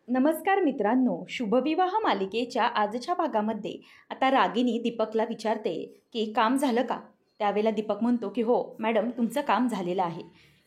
नमस्कार मित्रांनो, शुभविवाह मालिकेच्या आजच्या भागामध्ये आता रागिनी दीपकला विचारते की काम झालं का? त्यावेळेला दीपक म्हणतो की हो मॅडम, तुमचं काम झालेलं आहे.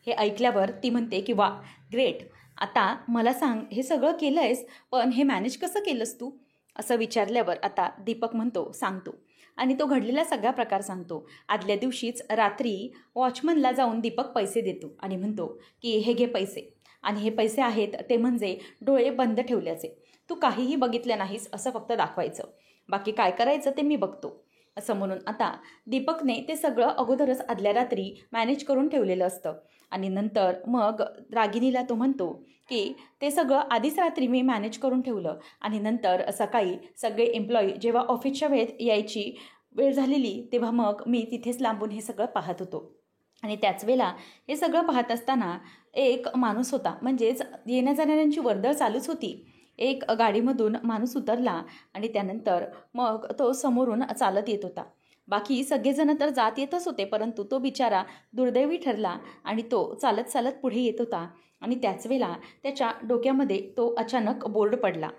हे ऐकल्यावर ती म्हणते की वा, ग्रेट. आता मला सांग, हे सगळं केलं आहेस, पण हे मॅनेज कसं केलंस तू? असं विचारल्यावर आता दीपक म्हणतो सांगतो, आणि तो घडलेला सगळा प्रकार सांगतो. आदल्या दिवशीच रात्री वॉचमनला जाऊन दीपक पैसे देतो आणि म्हणतो की हे घे पैसे, आणि हे पैसे आहेत ते म्हणजे डोळे बंद ठेवल्याचे. तू काहीही बघितलं नाहीस असं फक्त दाखवायचं, बाकी काय करायचं ते मी बघतो. असं म्हणून आता दीपकने ते सगळं अगोदरच आदल्या रात्री मॅनेज करून ठेवलेलं असतं. आणि नंतर मग रागिनीला तो म्हणतो की ते सगळं आधीच रात्री मी मॅनेज करून ठेवलं, आणि नंतर सकाळी सगळे एम्प्लॉई जेव्हा ऑफिसच्या वेळेत यायची वेळ झालेली तेव्हा मग मी तिथेच लांबून हे सगळं पाहत होतो. आणि त्याच वेळेला हे सगळं पाहत असताना एक माणूस होता, म्हणजेच येण्या जाणाऱ्यांची वर्दळ चालूच होती. एक गाडीमधून माणूस उतरला आणि त्यानंतर मग तो समोरून चालत येत होता. बाकी सगळेजण तर जात येतच होते, परंतु तो बिचारा दुर्दैवी ठरला आणि तो चालत चालत पुढे येत होता. आणि त्याच वेळेला त्याच्या डोक्यामध्ये तो अचानक बोर्ड पडला,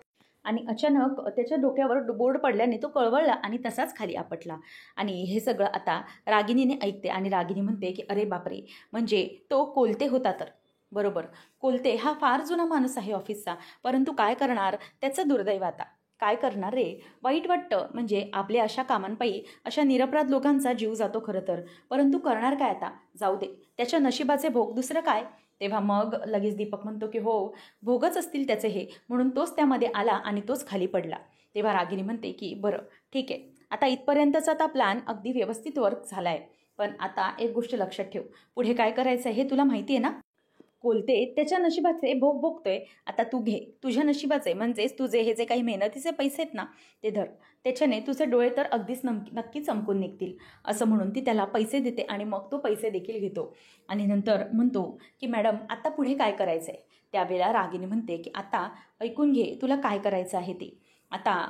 आणि अचानक त्याच्या डोक्यावर बोर्ड पडल्याने तो कळवळला आणि तसाच खाली आपटला. आणि हे सगळं आता रागिनीने ऐकते आणि रागिनी म्हणते की अरे बापरे, म्हणजे तो कोलते होता तर. बरोबर, कोलते हा फार जुना माणूस आहे ऑफिसचा, परंतु काय करणार, त्याचं दुर्दैव. आता काय करणार रे, वाईट वाटतं. म्हणजे आपल्या अशा कामांपायी अशा निरपराध लोकांचा जीव जातो खरं तर, परंतु करणार काय आता, जाऊ दे, त्याच्या नशिबाचे भोग, दुसरं काय. तेव्हा मग लगेच दीपक म्हणतो की हो, भोगच असतील त्याचे हे, म्हणून तोच त्यामध्ये आला आणि तोच खाली पडला. तेव्हा रागिनी म्हणते की बरं ठीक आहे, आता इथपर्यंतचा आता प्लॅन अगदी व्यवस्थित वर्क झाला आहे, पण आता एक गोष्ट लक्षात ठेव, पुढे काय करायचं आहे हे तुला माहिती आहे ना. कोलते त्याच्या नशिबाचे भोग भोगतोय, आता तू घे तुझ्या नशिबाचे, म्हणजेच तुझे हे जे काही मेहनतीचे पैसे आहेत ना ते धर, त्याच्याने तुझे डोळे तर अगदीच नक्की चमकून निघतील. असं म्हणून ती त्याला पैसे देते आणि मग तो पैसे देखील घेतो. आणि नंतर म्हणतो की मॅडम आता पुढे काय करायचं आहे. त्यावेळेला रागिनी म्हणते की आता ऐकून घे, तुला काय करायचं आहे ते. आता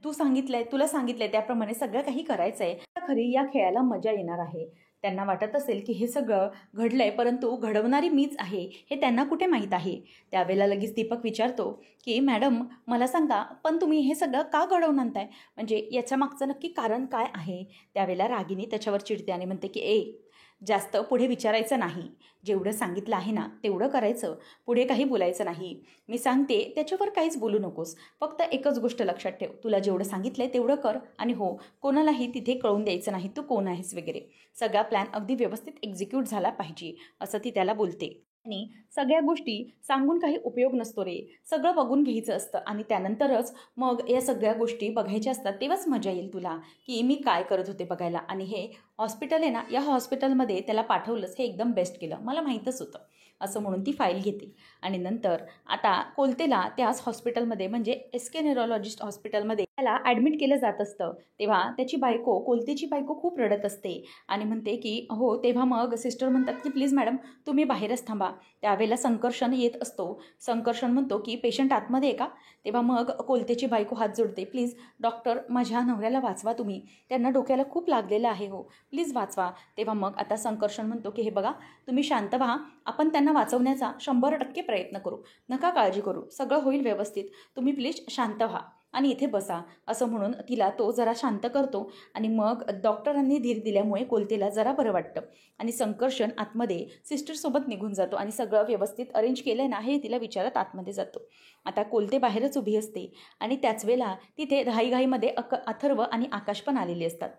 तुला सांगितलंय त्याप्रमाणे सगळं काही करायचं आहे. खरी या खेळाला मजा येणार आहे. त्यांना वाटत असेल की हे सगळं घडलंय, परंतु घडवणारी मीच आहे हे त्यांना कुठे माहीत आहे. त्यावेळेला लगेच दीपक विचारतो की मॅडम मला सांगा, पण तुम्ही हे सगळं का घडवून आणताय, म्हणजे याच्या मागचं नक्की कारण काय आहे. त्यावेळेला रागिनी त्याच्यावर चिडते आणि म्हणते की जास्त पुढे विचारायचं नाही, जेवढं सांगितलं आहे ना तेवढं करायचं, पुढे काही बोलायचं नाही. मी सांगते त्याच्यावर काहीच बोलू नकोस, फक्त एकच गोष्ट लक्षात ठेव, तुला जेवढं सांगितलंय तेवढं कर, आणि हो, कोणालाही तिथे कळून द्यायचं नाही तू कोण आहेस वगैरे. सगळा प्लॅन अगदी व्यवस्थित एक्झिक्यूट झाला पाहिजे असं ती त्याला बोलते. आणि सगळ्या गोष्टी सांगून काही उपयोग नसतो रे, सगळं बघून घ्यायचं असतं, आणि त्यानंतरच मग या सगळ्या गोष्टी बघायच्या असतात, तेव्हाच मजा येईल तुला की मी काय करत होते बघायला. आणि हे हॉस्पिटल आहे ना, या हॉस्पिटलमध्ये त्याला पाठवलंच हे एकदम बेस्ट केलं, मला माहीतच होतं. असं म्हणून ती फाईल घेते. आणि नंतर आता कोलतेला त्याच हॉस्पिटलमध्ये, म्हणजे SK न्यूरोलॉजिस्ट हॉस्पिटलमध्ये त्याला ॲडमिट केलं जात असतं. तेव्हा त्याची बायको, कोलतेची बायको खूप रडत असते आणि म्हणते की हो. तेव्हा मग सिस्टर म्हणतात की प्लीज मॅडम तुम्ही बाहेरच थांबा. त्यावेळेला संकर्षण येत असतो. संकर्षण म्हणतो की पेशंट आतमध्ये आहे का. तेव्हा मग कोलतेची बायको हात जोडते, प्लीज डॉक्टर माझ्या नवऱ्याला वाचवा तुम्ही, त्यांना डोक्याला खूप लागलेलं आहे हो, प्लीज वाचवा. तेव्हा मग आता संकर्षण म्हणतो की हे बघा, तुम्ही शांत व्हा, आपण त्यांना वाचवण्याचा 100% प्रयत्न करू, नका काळजी करू, सगळं होईल व्यवस्थित, तुम्ही प्लीज शांत व्हा आणि इथे बसा. असं म्हणून तिला तो जरा शांत करतो. आणि मग डॉक्टरांनी धीर दिल्यामुळे कोलतेला जरा बरं वाटतं, आणि संकर्षण आतमध्ये सिस्टरसोबत निघून जातो आणि सगळं व्यवस्थित अरेंज केलं ना हे तिला विचारत आतमध्ये जातो. आता कोलते बाहेरच उभी असते, आणि त्याच वेळेला तिथे घाईघाईमध्ये अथर्व आणि आकाश पण आलेले असतात.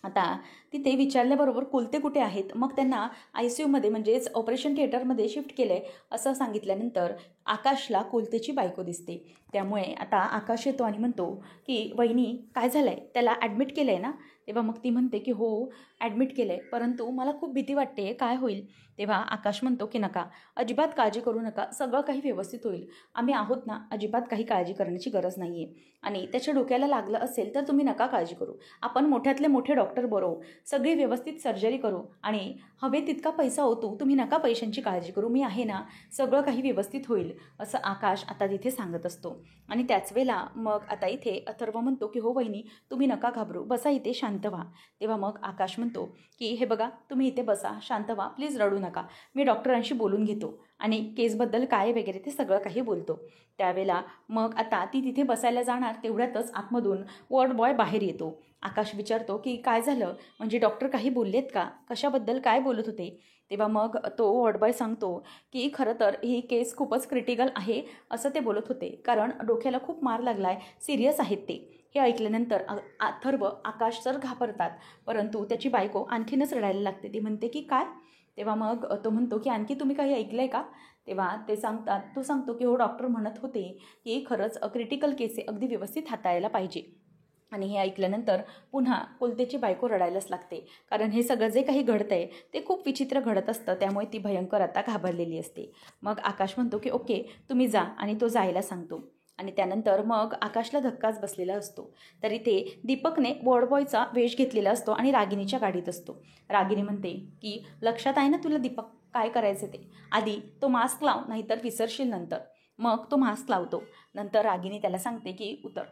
आता तिथे विचारल्याबरोबर कोलते कुठे आहेत, मग त्यांना ICUमध्ये म्हणजेच ऑपरेशन थिएटरमध्ये शिफ्ट केलं आहे असं सांगितल्यानंतर आकाशला कोलतेची बायको दिसते. त्यामुळे आता आकाश येतो आणि म्हणतो की वहिनी काय झालं आहे, त्याला ॲडमिट केलं आहे ना. तेव्हा मग ती म्हणते की हो ॲडमिट केलं आहे, परंतु मला खूप भीती वाटते, काय होईल. तेव्हा आकाश म्हणतो की नका, अजिबात काळजी करू नका, सगळं काही व्यवस्थित होईल, आम्ही आहोत ना, अजिबात काही काळजी करण्याची गरज नाही आहे. आणि त्याच्या डोक्याला लागलं असेल तर तुम्ही नका काळजी करू, आपण मोठ्यातले मोठे डॉक्टर बरोबर सगळी व्यवस्थित सर्जरी करू, आणि हवे तितका पैसा होतो, तुम्ही नका पैशांची काळजी करू, मी आहे ना, सगळं काही व्यवस्थित होईल, असं आकाश आता तिथे सांगत असतो. आणि त्याच वेळेला मग आता इथे अथर्व म्हणतो की हो वहिनी तुम्ही नका घाबरू, बसा इथे शांत व्हा. तेव्हा मग आकाश म्हणतो की हे बघा तुम्ही इथे बसा, शांत व्हा, प्लीज रडू नका. नका, मी डॉक्टरांशी बोलून घेतो आणि केसबद्दल काय वगैरे ते सगळं काही बोलतो. त्यावेळेला मग आता ती तिथे बसायला जाणार तेवढ्यातच आतमधून वॉर्ड बॉय बाहेर येतो. आकाश विचारतो की काय झालं, म्हणजे डॉक्टर काही बोललेत का, कशाबद्दल काय बोलत होते. तेव्हा मग तो वॉर्ड बॉय सांगतो की खरं तर ही केस खूपच क्रिटिकल आहे असं ते बोलत होते, कारण डोक्याला खूप मार लागला आहे, सिरियस आहेत ते. हे ऐकल्यानंतर अथर्व आकाश सर घाबरतात, परंतु त्याची बायको आणखीनच रडायला लागते. ती म्हणते की काय. तेव्हा मग तो म्हणतो की आणखी तुम्ही काही ऐकलं आहे का. तेव्हा ते सांगतात, तो सांगतो की हो डॉक्टर म्हणत होते की खरंच क्रिटिकल केस आहे, अगदी व्यवस्थित हाताळायला पाहिजे. आणि हे ऐकल्यानंतर पुन्हा कोलतेची बायको रडायलाच लागते, कारण हे सगळं जे काही घडतं आहे ते खूप विचित्र घडत असतं, त्यामुळे ती भयंकर आता घाबरलेली असते. मग आकाश म्हणतो की ओके तुम्ही जा, आणि तो जायला सांगतो. आणि त्यानंतर मग आकाशला धक्काच बसलेला असतो. तर इथे दीपकने वॉर्डबॉयचा वेश घेतलेला असतो आणि रागिनीच्या गाडीत असतो. रागिनी म्हणते की लक्षात आहे ना तुला दीपक काय करायचं ते, आधी तो मास्क लाव नाहीतर विसरशील नंतर. मग तो मास्क लावतो. नंतर रागिनी त्याला सांगते की उतर,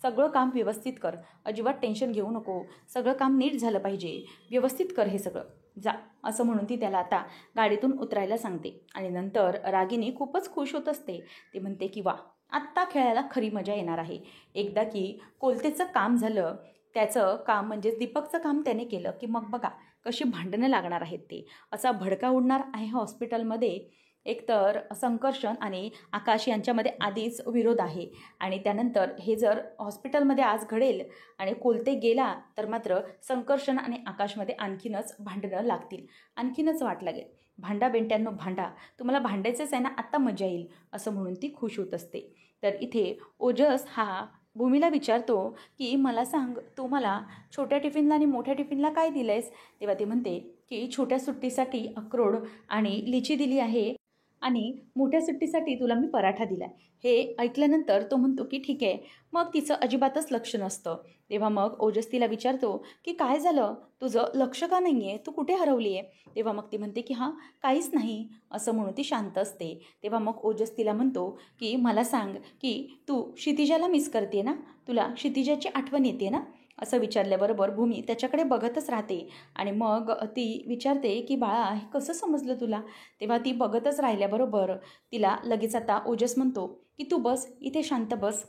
सगळं काम व्यवस्थित कर, अजिबात टेन्शन घेऊ नको, सगळं काम नीट झालं पाहिजे, व्यवस्थित कर हे सगळं, जा, असं म्हणून ती त्याला आता गाडीतून उतरायला सांगते. आणि नंतर रागिनी खूपच खुश होत असते. ती म्हणते की वा, आत्ता खेळायला खरी मजा येणार आहे. एकदा की कोलतेचं काम झालं, त्याचं काम म्हणजेच दीपकचं काम त्याने केलं की मग बघा कशी भांडणं लागणार आहेत ते, असा भडका उडणार आहे हॉस्पिटलमध्ये. एकतर संकर्षण आणि आकाश यांच्यामध्ये आधीच विरोध आहे, आणि त्यानंतर हे जर हॉस्पिटलमध्ये आज घडेल आणि कोलते गेला तर मात्र संकर्षण आणि आकाशमध्ये आणखीनच भांडणं लागतील, आणखीनच वाट लागेल. भांडा बेंट्यांनो भांडा, तुम्हाला भांडायचंच आहे ना, आत्ता मजा येईल, असं म्हणून ती खुश होत असते. तर इथे ओजस हा भूमीला विचारतो की मला सांग, तू मला छोट्या टिफिनला आणि मोठ्या टिफिनला काय दिलं आहेस. तेव्हा ती म्हणते की छोट्या सुट्टीसाठी अक्रोड आणि लिची दिली आहे, आणि मोठ्या सुट्टीसाठी तुला मी पराठा दिला. हे ऐकल्यानंतर तो म्हणतो की ठीक आहे. मग तिचं अजिबातच लक्ष नसतं. तेव्हा मग ओजस तिला विचारतो की काय झालं, तुझं लक्ष का नाही आहे, तू कुठे हरवली आहे. तेव्हा मग ती म्हणते की हां काहीच नाही, असं म्हणून ती शांत असते. तेव्हा मग ओजस तिला म्हणतो की मला सांग की तू क्षितिजाला मिस करते ना, तुला क्षितिजाची आठवण येते ना. असं विचारल्याबरोबर भूमी त्याच्याकडे बघतच राहते, आणि मग ती विचारते की बाळा हे कसं समजलं तुला. तेव्हा ती बघतच राहिल्याबरोबर तिला लगेच आता ओजस म्हणतो की तू बस इथे शांत बस,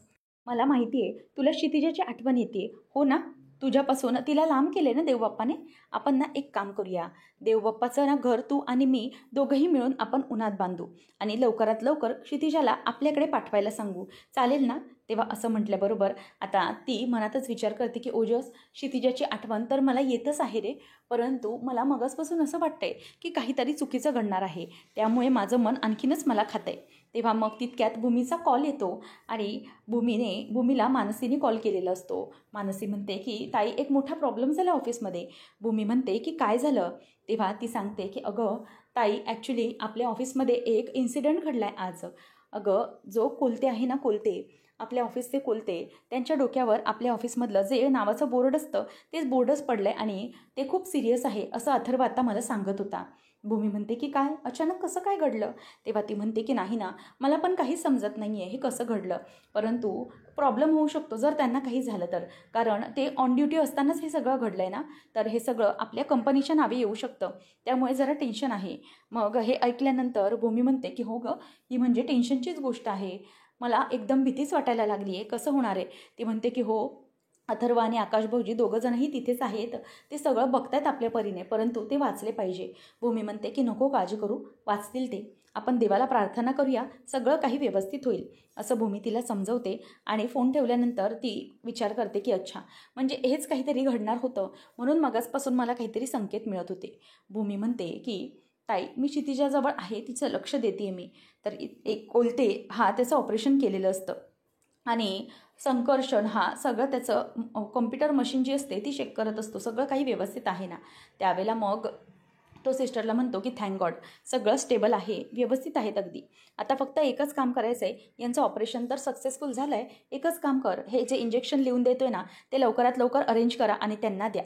मला माहिती आहे तुला क्षितिजाची आठवण येते हो ना, तुझ्यापासून तिला लांब केले ना देवबाप्पाने. आपण ना एक काम करूया, देवबाप्पाचं ना घर तू आणि मी दोघंही मिळून आपण उन्हात बांधू आणि लवकरात लवकर क्षितिजाला आपल्याकडे पाठवायला सांगू, चालेल ना. तेव्हा असं म्हटल्याबरोबर आता ती मनातच विचार करते की ओजस क्षितिजाची आठवण तर मला येतच आहे रे, परंतु मला मगासपासून असं वाटतंय की काहीतरी चुकीचं घडणार आहे, त्यामुळे माझं मन आणखीनच मला खातंय. तेव्हा मग तितक्यात भूमीचा कॉल येतो, आणि भूमीला मानसीने कॉल केलेला असतो. मानसी म्हणते की ताई एक मोठा प्रॉब्लेम झाला ऑफिसमध्ये. भूमी म्हणते की काय झालं. तेव्हा ती सांगते की अगं ताई ॲक्च्युली आपल्या ऑफिसमध्ये एक इन्सिडेंट घडला आहे आज. अगं जो कोलते आहे ना, कोलते आपल्या ऑफिसचे कोलते, त्यांच्या डोक्यावर आपल्या ऑफिसमधलं जे नावाचं बोर्ड असतं तेच बोर्डच पडलं आहे, आणि ते खूप सिरियस आहे असं अथर्व आता मला सांगत होता. भूमी म्हणते की काय, अचानक कसं काय घडलं. तेव्हा ती म्हणते की नाही ना, मला पण काही समजत नाही आहे हे कसं घडलं, परंतु प्रॉब्लेम होऊ शकतो जर त्यांना काही झालं तर, कारण ते ऑन ड्युटी असतानाच हे सगळं घडलं आहे ना, तर हे सगळं आपल्या कंपनीच्या नावे येऊ शकतं, त्यामुळे जरा टेन्शन आहे. मग हे ऐकल्यानंतर भूमी म्हणते की हो गं, ही म्हणजे टेन्शनचीच गोष्ट आहे, मला एकदम भीतीच वाटायला लागली आहे, कसं होणार आहे. ती म्हणते की हो, अथर्व आणि आकाश भाऊजी दोघंजणही तिथेच आहेत, ते सगळं बघतायत आपल्या परीने, परंतु ते वाचले पाहिजे. भूमी म्हणते की नको काळजी करू, वाचतील ते, आपण देवाला प्रार्थना करूया, सगळं काही व्यवस्थित होईल, असं भूमी तिला समजवते. आणि फोन ठेवल्यानंतर ती विचार करते की अच्छा, म्हणजे हेच काहीतरी घडणार होतं, म्हणून मगाचपासून मला काहीतरी संकेत मिळत होते. भूमी म्हणते की ताई मी क्षितिजाजवळ आहे, तिचं लक्ष देते मी. तर एक कोलते हा त्याचं ऑपरेशन केलेलं असतं, आणि संकर्षण हा सगळं त्याचं कॉम्प्युटर मशीन जी असते ती चेक करत असतो, सगळं काही व्यवस्थित आहे ना. त्यावेळेला मग तो सिस्टरला म्हणतो की थँक गॉड सगळं स्टेबल आहे, व्यवस्थित आहेत अगदी, आता फक्त एकच काम करायचं आहे, यांचं ऑपरेशन तर सक्सेसफुल झालं आहे, एकच काम कर, हे जे इंजेक्शन लिहून देतोय ना ते लवकरात लवकर अरेंज करा आणि त्यांना द्या.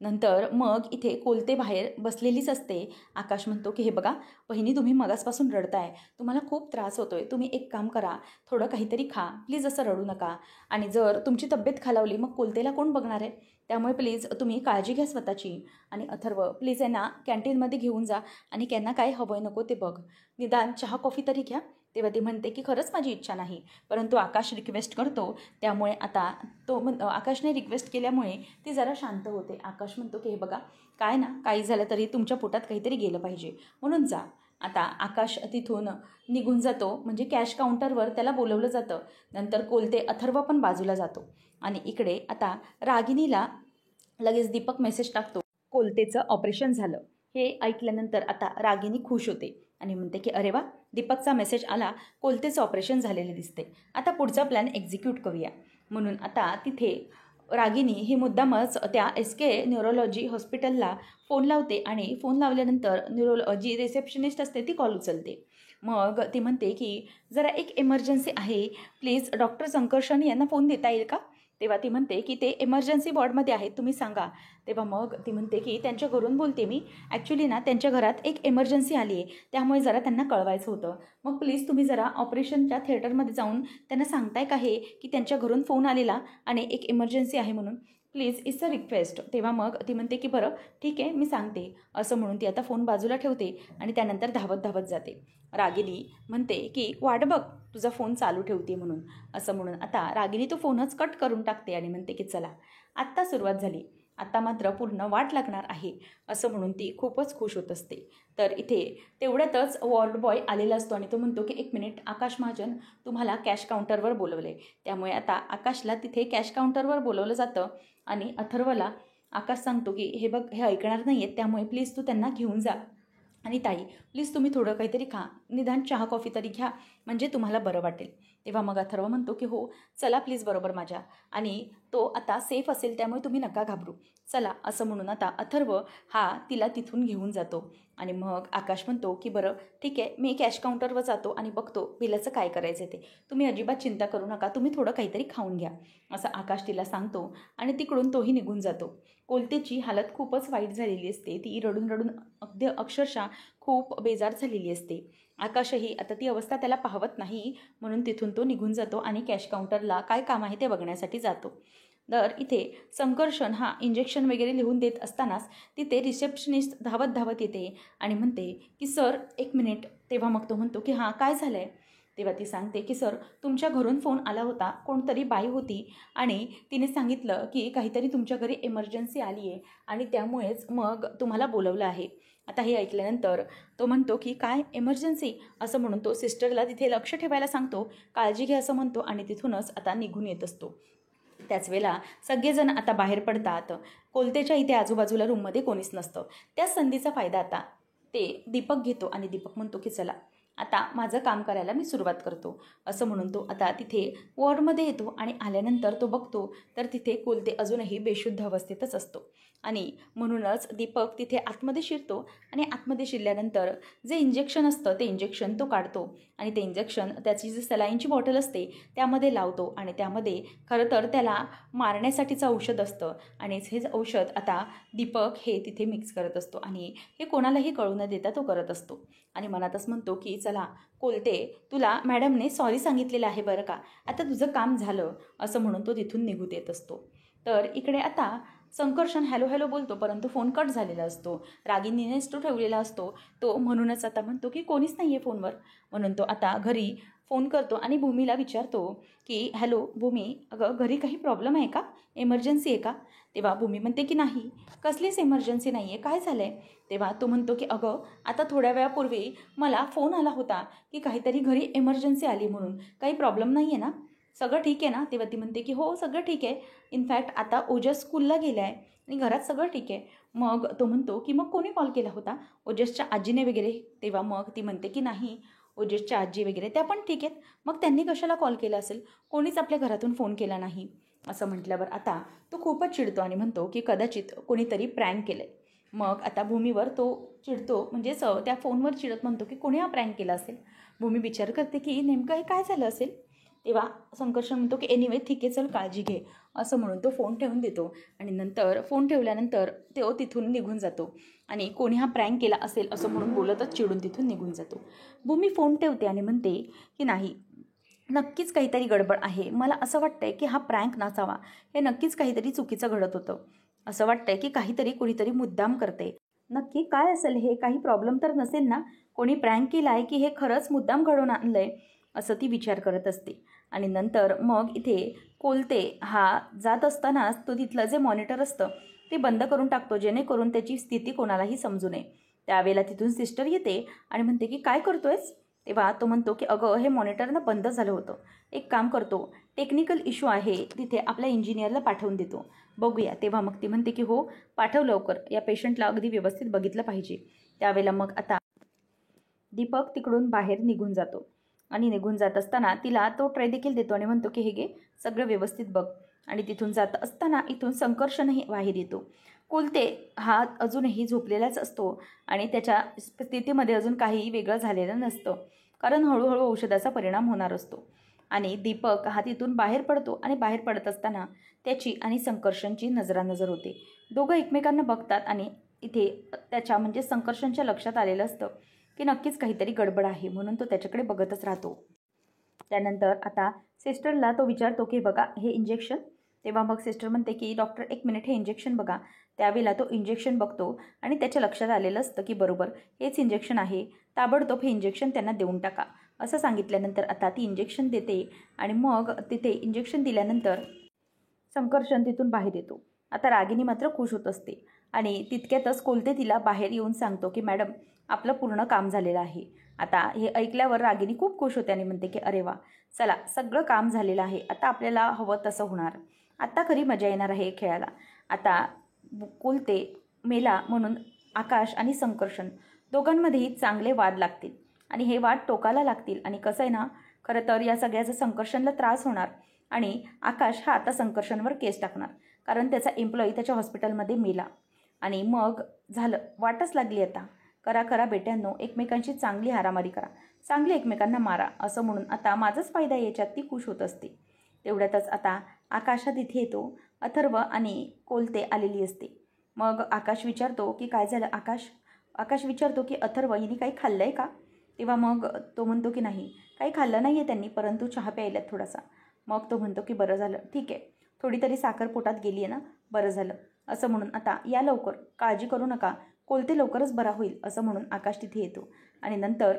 नंतर मग इथे कोलते बाहेर बसलेलीच असते. आकाश म्हणतो की हे बघा बहिणी, तुम्ही मगासपासून रडताय, तुम्हाला खूप त्रास होतोय, तुम्ही एक काम करा, थोडं काहीतरी खा, प्लीज असं रडू नका. आणि जर तुमची तब्येत खालावली मग कोलतेला कोण बघणार आहे, त्यामुळे प्लीज तुम्ही काळजी घ्या स्वतःची. आणि अथर्व, प्लीज यांना कॅन्टीनमध्ये घेऊन जा आणि त्यांना काय हवं नको ते बघ, निदान चहा कॉफी तरी घ्या. तेव्हा ती म्हणते की खरंच माझी इच्छा नाही, परंतु आकाश रिक्वेस्ट करतो, त्यामुळे आता आकाशने रिक्वेस्ट केल्यामुळे ती जरा शांत होते. आकाश म्हणतो की हे बघा, काय ना काही झालं तरी तुमच्या पोटात काहीतरी गेलं पाहिजे, म्हणून जा. आता आकाश तिथून निघून जातो, म्हणजे कॅश काउंटरवर त्याला बोलवलं जातं. नंतर कोलते अथर्व पण बाजूला जातो. आणि इकडे आता रागिनीला लगेच दीपक मेसेज टाकतो, कोलतेचं ऑपरेशन झालं. हे ऐकल्यानंतर आता रागिनी खुश होते आणि म्हणते की अरे वा, दीपकचा मेसेज आला, कोलतेचं ऑपरेशन झालेले दिसते, आता पुढचा प्लॅन एक्झिक्यूट करूया. म्हणून आता तिथे रागिनी ही मुद्दामच त्या SK न्यूरोलॉजी हॉस्पिटलला फोन लावते आणि फोन लावल्यानंतर जी रिसेप्शनिस्ट असते ती कॉल उचलते. मग ती म्हणते की जरा एक इमर्जन्सी आहे, प्लीज डॉक्टर संकर्षण यांना फोन देता येईल का. तेव्हा ती म्हणते की ते इमर्जन्सी वॉर्डमध्ये आहेत, तुम्ही सांगा. तेव्हा मग ती म्हणते की त्यांच्या घरून बोलते मी, ॲक्च्युली ना त्यांच्या घरात एक इमर्जन्सी आली आहे, त्यामुळे जरा त्यांना कळवायचं होतं. मग प्लीज तुम्ही जरा ऑपरेशनच्या थिएटरमध्ये जाऊन त्यांना सांगताय का हे की त्यांच्या घरून फोन आलेला आणि एक इमर्जन्सी आहे म्हणून, प्लीज इट्स अ रिक्वेस्ट. तेव्हा मग ती म्हणते की बरं ठीक आहे, मी सांगते. असं म्हणून ती आता फोन बाजूला ठेवते आणि त्यानंतर धावत धावत जाते. रागिनी म्हणते की वाट बघ, तुझा फोन चालू ठेवते म्हणून. असं म्हणून आता रागिनी तो फोनच कट करून टाकते आणि म्हणते की चला, आत्ता सुरुवात झाली, आता मात्र पूर्ण वाट लागणार आहे. असं म्हणून ती खूपच खुश होत असते. तर इथे तेवढ्यातच वॉर्ड बॉय आलेला असतो आणि तो म्हणतो की एक मिनिट आकाश महाजन, तुम्हाला कॅश काउंटरवर बोलवले. त्यामुळे आता आकाशला तिथे कॅश काउंटरवर बोलवलं जातं आणि अथर्वला आकाश सांगतो की हे बघ, हे ऐकणार नाही आहेत, त्यामुळे प्लीज तू त्यांना घेऊन जा. आणि ताई, प्लीज तुम्ही थोडं काहीतरी खा, निदान चहा कॉफी तरी घ्या, म्हणजे तुम्हाला बरं वाटेल. तेव्हा मग अथर्व म्हणतो की हो चला प्लीज बरोबर माझ्या, आणि तो आता सेफ असेल त्यामुळे तुम्ही नका घाबरू, चला. असं म्हणून आता अथर्व हा तिला तिथून घेऊन जातो. आणि मग आकाश म्हणतो की बरं ठीक आहे, मी कॅश काउंटरवर जातो आणि बघतो बिलाचं काय करायचं ते, तुम्ही अजिबात चिंता करू नका, तुम्ही थोडं काहीतरी खाऊन घ्या. असं आकाश तिला सांगतो आणि तिकडून तोही निघून जातो. कोलतेची हालत खूपच वाईट झालेली असते, ती रडून रडून अगदी अक्षरशः खूप बेजार झालेली असते. आकाशही आता ती अवस्था त्याला पाहवत नाही, म्हणून तिथून तो निघून जातो आणि कॅश काउंटरला काय काम आहे ते बघण्यासाठी जातो. तर इथे संकर्षण हा इंजेक्शन वगैरे लिहून देत असतानाच तिथे रिसेप्शनिस्ट धावत धावत येते आणि म्हणते की सर एक मिनिट. तेव्हा मग तो म्हणतो की हां काय झालं आहे. तेव्हा ती सांगते की सर तुमच्या घरून फोन आला होता, कोणतरी बाई होती आणि तिने सांगितलं की काहीतरी तुमच्या घरी इमर्जन्सी आली आहे आणि त्यामुळेच मग तुम्हाला बोलवलं आहे. आता हे ऐकल्यानंतर तो म्हणतो की काय इमर्जन्सी, असं म्हणून तो सिस्टरला तिथे लक्ष ठेवायला सांगतो, काळजी घ्या असं म्हणतो आणि तिथूनच आता निघून येत असतो. त्याच वेळेला सगळेजण आता बाहेर पडतात. कोलतेच्या इथे आजूबाजूला रूममध्ये कोणीच नसतं. त्याच संधीचा फायदा आता ते दीपक घेतो आणि दीपक म्हणतो की चला आता माझं काम करायला मी सुरुवात करतो. असं म्हणून तो आता तिथे वॉर्डमध्ये येतो आणि आल्यानंतर तो बघतो तर तिथे कोलते अजूनही बेशुद्ध अवस्थेतच असतो. आणि म्हणूनच दीपक तिथे आतमध्ये शिरतो आणि आतमध्ये शिरल्यानंतर जे इंजेक्शन असतं ते इंजेक्शन तो काढतो आणि ते इंजेक्शन त्याची जी सलाईनची बॉटल असते त्यामध्ये लावतो आणि त्यामध्ये खरं तर त्याला मारण्यासाठीचं औषध असतं आणि हेच औषध आता दीपक हे तिथे मिक्स करत असतो आणि हे कोणालाही कळू न देता तो करत असतो. आणि मनातच म्हणतो की चला कोलते, तुला मॅडमने सॉरी सांगितलेलं आहे बरं का, आता तुझं काम झालं. असं म्हणून तो तिथून निघून येत असतो. तर इकडे आता संकर्षण हॅलो हॅलो बोलतो, परंतु फोन कट झालेला असतो. रागिनीनेच तो ठेवलेला असतो. तो म्हणूनच आता म्हणतो की कोणीच नाही आहे फोनवर. म्हणून तो आता घरी फोन करतो आणि भूमीला विचारतो की हॅलो भूमी, अगं घरी काही प्रॉब्लेम आहे का, इमर्जन्सी आहे का. तेव्हा भूमी म्हणते की नाही, कसलीच इमर्जन्सी नाही आहे, काय झालं आहे. तेव्हा तो म्हणतो की अगं आता थोड्या वेळापूर्वी मला फोन आला होता की काहीतरी घरी इमर्जन्सी आली म्हणून, काही प्रॉब्लेम नाही आहे ना, सगळं ठीक आहे ना. तेव्हा ती म्हणते की हो सगळं ठीक आहे, इनफॅक्ट आता ओजस स्कूलला गेला आहे आणि घरात सगळं ठीक आहे. मग तो म्हणतो की मग कोणी कॉल केला होता, ओजसच्या आजीने वगैरे. तेव्हा मग ती म्हणते की नाही, ओजसच्या आजी वगैरे त्या पण ठीक आहेत, मग त्यांनी कशाला कॉल केला असेल, कोणीच आपल्या घरातून फोन केला नाही. असं म्हटल्यावर आता तो खूपच चिडतो आणि म्हणतो की कदाचित कोणीतरी प्रँक केलं आहे. मग आता भूमीवर तो चिडतो, म्हणजेच त्या फोनवर चिडत म्हणतो की कोणी हा प्रँक केला असेल. भूमी विचार करते की नेमकं हे काय झालं असेल. तेव्हा संकर्षण म्हणतो की एनिवे ठीक आहे, चल काळजी घे, असं म्हणून तो फोन ठेवून देतो. आणि नंतर फोन ठेवल्यानंतर तो तिथून निघून जातो आणि कोणी हा प्रँक केला असेल असं म्हणून बोलतच चिडून तिथून निघून जातो. भूमी फोन ठेवते आणि म्हणते की नाही, नक्कीच काहीतरी गडबड आहे. मला असं वाटतंय की हा प्रँक नसावा, हे नक्कीच काहीतरी चुकीचं घडत होतं. असं वाटतंय की काहीतरी कुणीतरी मुद्दाम करते. नक्की काय असेल हे? काही प्रॉब्लेम तर नसेल ना? कोणी प्रँक केला आहे की हे खरंच मुद्दाम घडवून आणलंय, असं ती विचार करत असते. आणि नंतर मग इथे कोलते हा जात असतानाच तो तिथलं जे मॉनिटर असतं ते बंद करून टाकतो, जेणेकरून त्याची स्थिती कोणालाही समजू नये. त्यावेळेला तिथून सिस्टर येते आणि म्हणते की काय करतोयस? तेव्हा तो म्हणतो की अगं, हे मॉनिटर ना बंद झालं होतं. एक काम करतो, टेक्निकल इश्यू आहे, तिथे आपल्या इंजिनियरला पाठवून देतो, बघूया. तेव्हा मग ती म्हणते की हो, पाठव लवकर, या पेशंटला अगदी व्यवस्थित बघितलं पाहिजे. त्यावेळेला मग आता दीपक तिकडून बाहेर निघून जातो आणि निघून जात असताना तिला तो ट्रे देखील देतो आणि म्हणतो की हे घे, सगळं व्यवस्थित बघ. आणि तिथून जात असताना इथून संकर्षणही बाहेर येतो. कोलते हा अजूनही झोपलेलाच असतो आणि त्याच्या स्थितीमध्ये अजून काही वेगळं झालेलं नसतं, कारण हळूहळू औषधाचा परिणाम होणार असतो. आणि दीपक हा तिथून बाहेर पडतो आणि बाहेर पडत असताना त्याची आणि संकर्षणची नजरानजर होते. दोघं एकमेकांना बघतात आणि इथे त्याच्या म्हणजे संकर्षणच्या लक्षात आलेलं असतं की नक्कीच काहीतरी गडबड आहे, म्हणून तो त्याच्याकडे बघतच राहतो. त्यानंतर आता सिस्टरला तो विचारतो की बघा हे इंजेक्शन. तेव्हा मग सिस्टर म्हणते की डॉक्टर एक मिनिट, हे इंजेक्शन बघा. त्यावेळेला तो इंजेक्शन बघतो आणि त्याच्या लक्षात आलेलं असतं की बरोबर हेच इंजेक्शन आहे, ताबडतोब हे इंजेक्शन त्यांना देऊन टाका, असं सांगितल्यानंतर आता ती इंजेक्शन देते. आणि मग तिथे इंजेक्शन दिल्यानंतर संकर्षण तिथून बाहेर येतो. आता रागिनी मात्र खुश होत असते आणि तितक्यातच कोलते तिला बाहेर येऊन सांगतो की मॅडम, आपलं पूर्ण काम झालेलं आहे. आता हे ऐकल्यावर रागिनी खूप खुश होते आणि म्हणते की अरे वा, चला सगळं काम झालेलं आहे, आता आपल्याला हवं तसं होणार, आता खरी मजा येणार आहे खेळायला. आता कोलते मेला म्हणून आकाश आणि संकर्षण दोघांमध्येही चांगले वाद लागतील आणि हे वाद टोकाला लागतील. आणि कसं आहे ना, खरं तर या सगळ्याचा संकर्षणला त्रास होणार आणि आकाश हा आता संकर्षणवर केस टाकणार, कारण त्याचा एम्प्लॉई त्याच्या हॉस्पिटलमध्ये मेला. आणि मग झालं, वाटच लागली आता. करा करा बेट्यांनो, एकमेकांची चांगली हारामारी करा, चांगले एकमेकांना मारा, असं म्हणून आता माझाच फायदा याच्यात ती खुश होत असते. तेवढ्यातच आता आकाशात इथे येतो. अथर्व आणि कोलते आलेली असते. मग आकाश विचारतो की काय झालं आकाश? आकाश विचारतो की अथर्व, हिने काही खाल्लं आहे का? तेव्हा मग तो म्हणतो की नाही, काही खाल्लं नाही आहे त्यांनी, परंतु चहा प्यायल्यात थोडासा. मग तो म्हणतो की बरं झालं, ठीक आहे, थोडी तरी साखर पोटात गेली आहे ना, बरं झालं. असं म्हणून आता या लवकर, काळजी करू नका, कोलते लवकरच बरा होईल, असं म्हणून आकाश तिथे येतो. आणि नंतर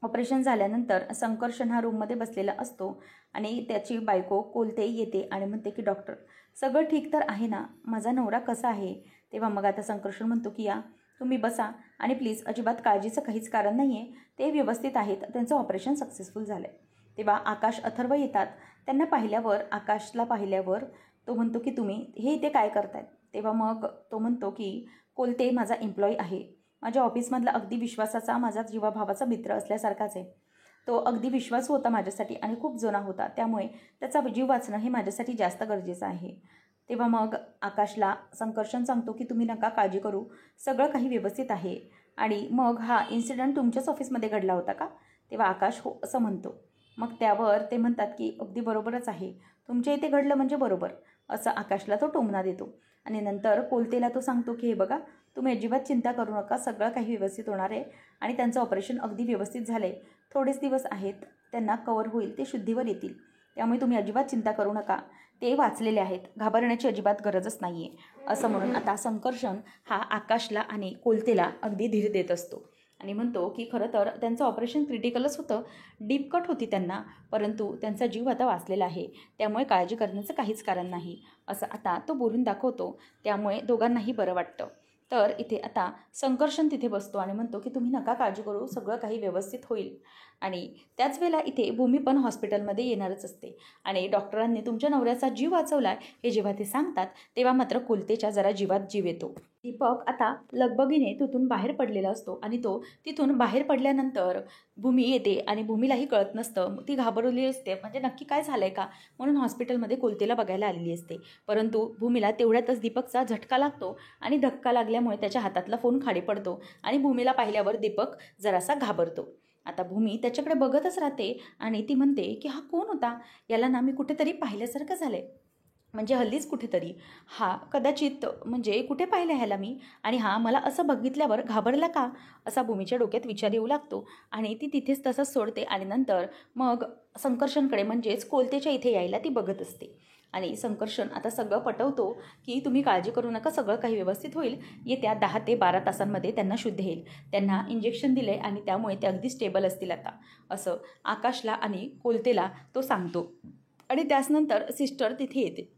ऑपरेशन झाल्यानंतर संकर्षण हा रूममध्ये बसलेला असतो आणि त्याची बायको कोलते येते आणि म्हणते की डॉक्टर, सगळं ठीक तर आहे ना, माझा नवरा कसा आहे? तेव्हा मग आता संकर्षण म्हणतो की या, तुम्ही बसा आणि प्लीज, अजिबात काळजीचं काहीच कारण नाही आहे, ते व्यवस्थित आहेत, त्यांचं ऑपरेशन सक्सेसफुल झालं आहे. तेव्हा आकाश अथर्व येतात. त्यांना पाहिल्यावर, आकाशला पाहिल्यावर तो म्हणतो की तुम्ही हे इथे काय करतायत? तेव्हा मग तो म्हणतो की कोलते माझा एम्प्लॉई आहे, माझ्या ऑफिसमधला अगदी विश्वासाचा, माझा जीवाभावाचा मित्र असल्यासारखाच आहे. तो अगदी विश्वासू होता माझ्यासाठी आणि खूप जुना होता, त्यामुळे त्याचा जीव वाचणं हे माझ्यासाठी जास्त गरजेचं आहे. तेव्हा मग आकाशला संकर्षण सांगतो की तुम्ही नका काळजी करू, सगळं काही व्यवस्थित आहे. आणि मग हा इन्सिडेंट तुमच्याच ऑफिसमध्ये घडला होता का? तेव्हा आकाश हो असं म्हणतो. मग त्यावर ते म्हणतात की अगदी बरोबरच आहे, तुमच्या इथे घडलं म्हणजे बरोबर, असं आकाशला तो टोमणा देतो. आणि नंतर कोलतेला तो सांगतो की हे बघा, तुम्ही अजिबात चिंता करू नका, सगळं काही व्यवस्थित होणार आहे आणि त्यांचं ऑपरेशन अगदी व्यवस्थित झालं आहे, थोडेच दिवस आहेत, त्यांना कवर होईल, ते शुद्धीवर येतील, त्यामुळे तुम्ही अजिबात चिंता करू नका, ते वाचलेले आहेत, घाबरण्याची अजिबात गरजच नाही आहे, असं म्हणून आता संकर्षण हा आकाशला आणि कोलतेला अगदी धीर देत असतो. आणि म्हणतो की खरं तर त्यांचं ऑपरेशन क्रिटिकलच होतं, डीप कट होती त्यांना, परंतु त्यांचा जीव आता वाचलेला आहे, त्यामुळे काळजी करण्याचं काहीच कारण नाही, असं आता तो बोलून दाखवतो. त्यामुळे दोघांनाही बरं वाटतं. तर इथे आता संकर्षण तिथे बसतो आणि म्हणतो की तुम्ही नका काळजी करू, सगळं काही व्यवस्थित होईल. आणि त्याच वेळेला इथे भूमी पण हॉस्पिटलमध्ये येणारच असते आणि डॉक्टरांनी तुमच्या नवऱ्याचा जीव वाचवला हे जेव्हा ते सांगतात, तेव्हा मात्र कोलतेच्या जरा जीवात जीव येतो. दीपक आता लगबगीने तिथून बाहेर पडलेला असतो आणि तो तिथून बाहेर पडल्यानंतर भूमी येते आणि भूमीलाही कळत नसतं, ती घाबरवली असते, म्हणजे नक्की काय झालं आहे का म्हणून हॉस्पिटलमध्ये कोलतेला बघायला आलेली असते. परंतु भूमीला तेवढ्यातच दीपकचा झटका लागतो आणि धक्का लागल्यामुळे त्याच्या हातातला फोन खाली पडतो आणि भूमीला पाहिल्यावर दीपक जरासा घाबरतो. आता भूमी त्याच्याकडे बघतच राहते आणि ती म्हणते की हा कोण होता, याला ना मी कुठेतरी पाहिल्यासारखं झालं आहे, म्हणजे हल्लीच कुठेतरी. हा कदाचित म्हणजे कुठे पाहिलं ह्याला मी, आणि हा मला असं बघितल्यावर घाबरला का, असा भूमीच्या डोक्यात विचार येऊ लागतो. आणि ती तिथेच तसंच सोडते आणि नंतर मग संकर्षणकडे म्हणजेच कोलतेच्या इथे यायला ती बघत असते. आणि संकर्षण आता सगळं पटवतो की तुम्ही काळजी करू नका, सगळं काही व्यवस्थित होईल, येत्या 10 ते 12 तासांमध्ये त्यांना शुद्ध येईल. त्यांना इंजेक्शन दिले आणि त्यामुळे ते अगदी स्टेबल असतील आता, असं आकाशला आणि कोलतेला तो सांगतो. आणि त्याचनंतर सिस्टर तिथे येते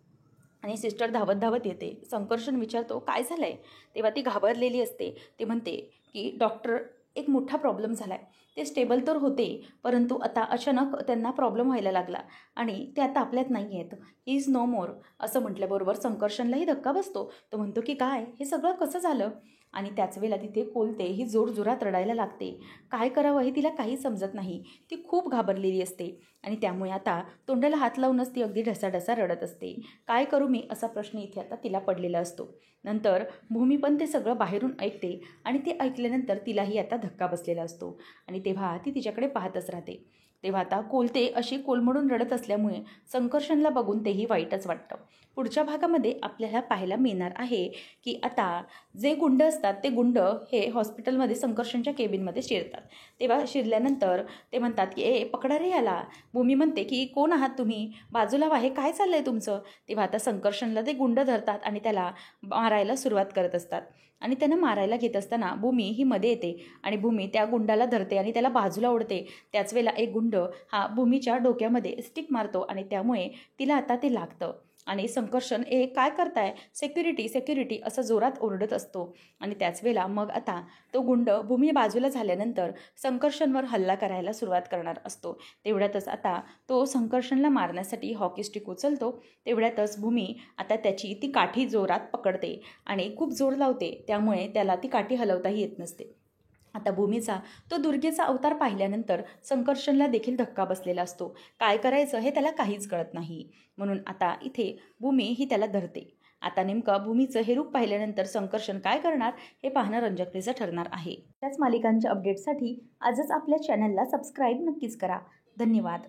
आणि सिस्टर धावत धावत येते. संकर्षण विचारतो काय झालं आहे, तेव्हा ती घाबरलेली असते. ती म्हणते की डॉक्टर, एक मोठा प्रॉब्लेम झाला आहे. ते स्टेबल तर होते, परंतु आता अचानक त्यांना प्रॉब्लेम व्हायला लागला आणि ते आता आपल्यात नाही आहेत. ही इज नो मोर. असं म्हटल्याबरोबर संकर्षणलाही धक्का बसतो. तो म्हणतो की काय, हे सगळं कसं झालं. आणि त्याच वेळेला तिथे कोलते ही जोरजोरात रडायला लागते. काय करावं हे तिला काही समजत नाही. ती खूप घाबरलेली असते आणि त्यामुळे आता तोंडाला हात लावूनच ती अगदी ढसाढसा रडत असते. काय करू मी, असा प्रश्न इथे आता तिला पडलेला असतो. नंतर भूमी पण ते सगळं बाहेरून ऐकते आणि ते ऐकल्यानंतर तिलाही आता धक्का बसलेला असतो आणि तेव्हा ती तिच्याकडे पाहतच राहते. तेव्हा आता कोलते अशी कोलमडून रडत असल्यामुळे संकर्षणला बघून तेही वाईटच वाटतं. पुढच्या भागामध्ये आपल्याला पाहायला मिळणार आहे की आता जे गुंड असतात ते गुंड हे हॉस्पिटलमध्ये संकर्षणच्या केबिनमध्ये शिरतात. तेव्हा शिरल्यानंतर ते म्हणतात की ए पकडा रे याला. भूमी म्हणते की कोण आहात तुम्ही, बाजूला व्हा, हे काय चाललं आहे तुमचं. तेव्हा आता संकर्षणला ते गुंड धरतात आणि त्याला मारायला सुरुवात करत असतात. आणि त्यांना मारायला घेत असताना भूमी ही मध्ये येते आणि भूमी त्या गुंडाला धरते आणि त्याला बाजूला ओढते. त्याच वेळेला एक गुंड हा भूमीच्या डोक्यामध्ये स्टिक मारतो आणि त्यामुळे तिला आता ते लागतं. आणि संकर्षण काय करताय, सेक्युरिटी सेक्युरिटी असं जोरात ओरडत असतो. आणि त्याच वेळेला मग आता तो गुंड भूमी बाजूला झाल्यानंतर संकर्षणवर हल्ला करायला सुरुवात करणार असतो. तेवढ्यातच आता तो संकर्षणला मारण्यासाठी हॉकी स्टिक उचलतो. तेवढ्यातच भूमी आता त्याची ती काठी जोरात पकडते आणि खूप जोर लावते, त्यामुळे त्याला ती काठी हलवताही येत नसते. आता भूमीचा तो दुर्गेचा अवतार पाहिल्यानंतर संकर्षणला देखील धक्का बसलेला असतो. काय करायचं हे त्याला काहीच कळत नाही. म्हणून आता इथे भूमी ही त्याला धरते. आता नेमकं भूमीचं हे रूप पाहिल्यानंतर संकर्षण काय करणार हे पाहणं रंजकतेचं ठरणार आहे. त्याच मालिकांच्या अपडेटसाठी आजच आपल्या चॅनलला सबस्क्राईब नक्कीच करा. धन्यवाद.